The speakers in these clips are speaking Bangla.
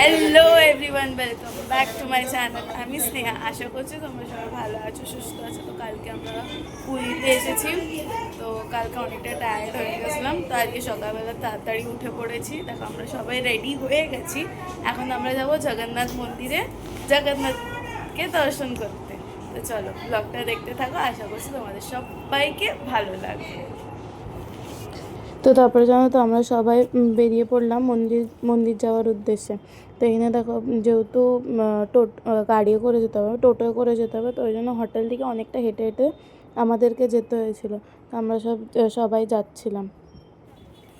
Hello everyone, welcome back to my channel. আমি স্নেহা। আশা করছি তোমরা সবাই ভালো আছো, সুস্থ আছো। তো কালকে আমরা পুরীতে এসেছি, তো কালকে অনেকটা টায়ার্ড হয়ে গেছিলাম, তো আজকে সকালবেলা তাড়াতাড়ি উঠে পড়েছি। দেখো আমরা সবাই রেডি হয়ে গেছি। এখন আমরা যাব জগন্নাথ মন্দিরে, জগন্নাথকে দর্শন করতে। তো চলো ব্লগটা দেখতে থাকো, আশা করছি তোমাদের সবাইকে ভালো লাগবে। তো তারপরে জানো তো আমরা সবাই বেরিয়ে পড়লাম মন্দির যাওয়ার উদ্দেশ্যে। তো এখানে দেখো যেহেতু গাড়িও করে যেতে হবে, টোটোয় করে যেতে হবে, তো ওই জন্য হোটেল থেকে অনেকটা হেঁটে হেঁটে আমাদেরকে যেতে হয়েছিল। তো আমরা সবাই যাচ্ছিলাম।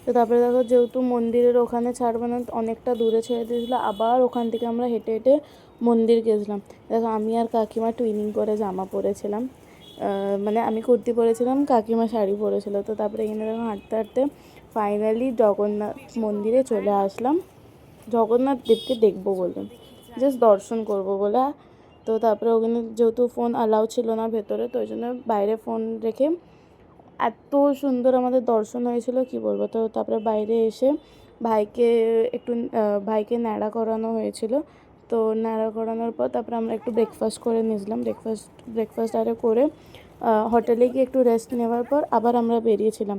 তো তারপরে দেখো যেহেতু মন্দিরের ওখানে ছাড়বে না, অনেকটা দূরে ছেড়ে দিয়েছিলো, আবার ওখান থেকে আমরা হেঁটে হেঁটে মন্দির গেছিলাম। দেখো আমি আর কাকিমা টুইনিং করে জামা পরেছিলাম, মানে আমি কুর্তি পরেছিলাম, কাকিমা শাড়ি পরেছিল। তো তারপরে এখানে দেখো হাঁটতে হাঁটতে ফাইনালি জগন্নাথ মন্দিরে চলে আসলাম, জগন্নাথ দেবকে দেখবো বলে, জাস্ট দর্শন করব বলে। তো তারপরে ওখানে যেহেতু ফোন অ্যালাউ ছিল না ভেতরে, তো ওই জন্য বাইরে ফোন রেখে এত সুন্দর আমাদের দর্শন হয়েছিল কি বলবো। তো তারপরে বাইরে এসে ভাইকে ন্যাড়া করানো হয়েছিল। তো ন্যাড়া করানোর পর তারপরে আমরা একটু ব্রেকফাস্ট করে নিয়েছিলাম। ব্রেকফাস্ট আরে করে হোটেলে গিয়ে একটু রেস্ট নেওয়ার পর আবার আমরা বেরিয়েছিলাম।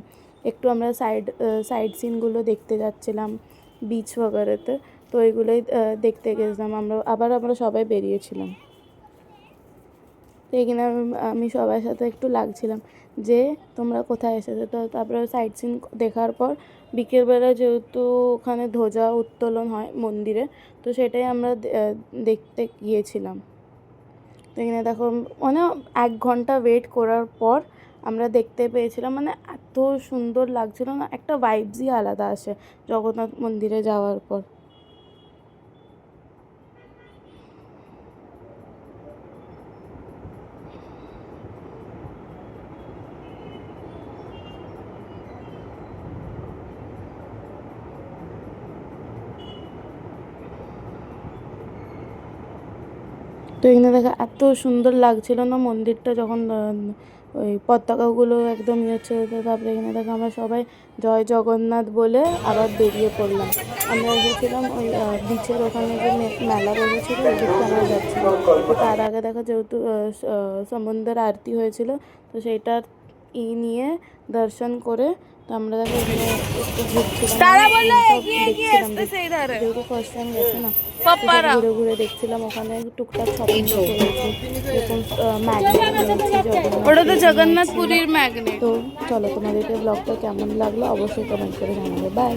একটু আমরা সাইড সিনগুলো দেখতে যাচ্ছিলাম বিচ বগেরাতে। তো ওইগুলোই দেখতে গেছিলাম আমরা সবাই বেরিয়েছিলাম। তো এখানে আমি সবার সাথে একটু লাগছিলাম যে তোমরা কোথায় এসেছো। তো তারপরে সাইট সিন দেখার পর বিকেলবেলা যেহেতু ওখানে ধ্বজা উত্তোলন হয় মন্দিরে, তো সেটাই আমরা দেখতে গিয়েছিলাম। তো এখানে দেখো মানে 1 ঘন্টা ওয়েট করার পর আমরা দেখতে পেয়েছিলাম, মানে এত সুন্দর লাগছিল না, একটা ভাইবসই আলাদা আসে জগন্নাথ মন্দিরে যাওয়ার পর। তো এখানে দেখা এত সুন্দর লাগছিল না মন্দিরটা, যখন ওই পতাকাগুলো একদম ইয়ে হচ্ছে। তো তারপরে এখানে দেখা আমরা সবাই জয় জগন্নাথ বলে আবার বেরিয়ে পড়লাম। আমরা এসেছিলাম ওই বিচের ওখানে যে মেলা বসেছিল, ওই দিকটা আমরা যাচ্ছিলাম। তো তার আগে দেখা যেহেতু সমুদ্রের আরতি হয়েছিল, তো সেইটার নিয়ে দর্শন করে তো আমরা দেখো এখানে একটু ঘুরছিলাম, যেহেতু ফার্স্ট টাইম গেছে না, ঘুরে ঘুরে দেখছিলাম। ওখানে টুকটাক শপিং করেছি, এরকম ম্যাগনেট নিয়েছি, ওটা তো জগন্নাথ পুরীর ম্যাগনেট। তো চলো তোমাদেরকে ব্লগটা কেমন লাগলো অবশ্যই কমেন্ট করে জানাবে। বাই।